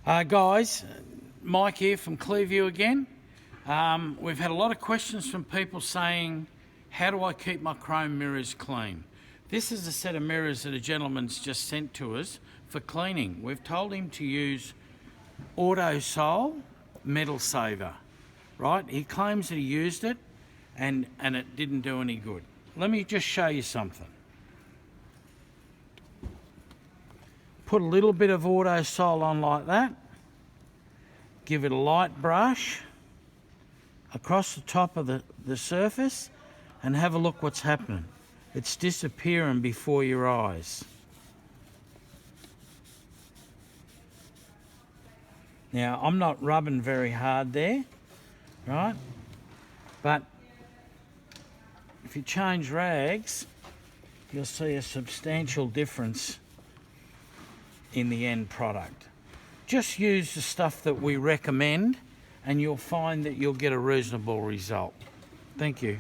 Guys, Mike here from Clearview again. We've had a lot of questions from people saying, how do I keep my chrome mirrors clean? This is a set of mirrors that a gentleman's just sent to us for cleaning. We've told him to use Auto-Sol Metal Saver, right? He claims that he used it and it didn't do any good. Let me just show you something. Put a little bit of Auto-Sol on like that. Give it a light brush across the top of the surface and have a look what's happening. It's disappearing before your eyes. Now, I'm not rubbing very hard there, right? But if you change rags, you'll see a substantial difference in the end product. Just use the stuff that we recommend and you'll find that you'll get a reasonable result. Thank you.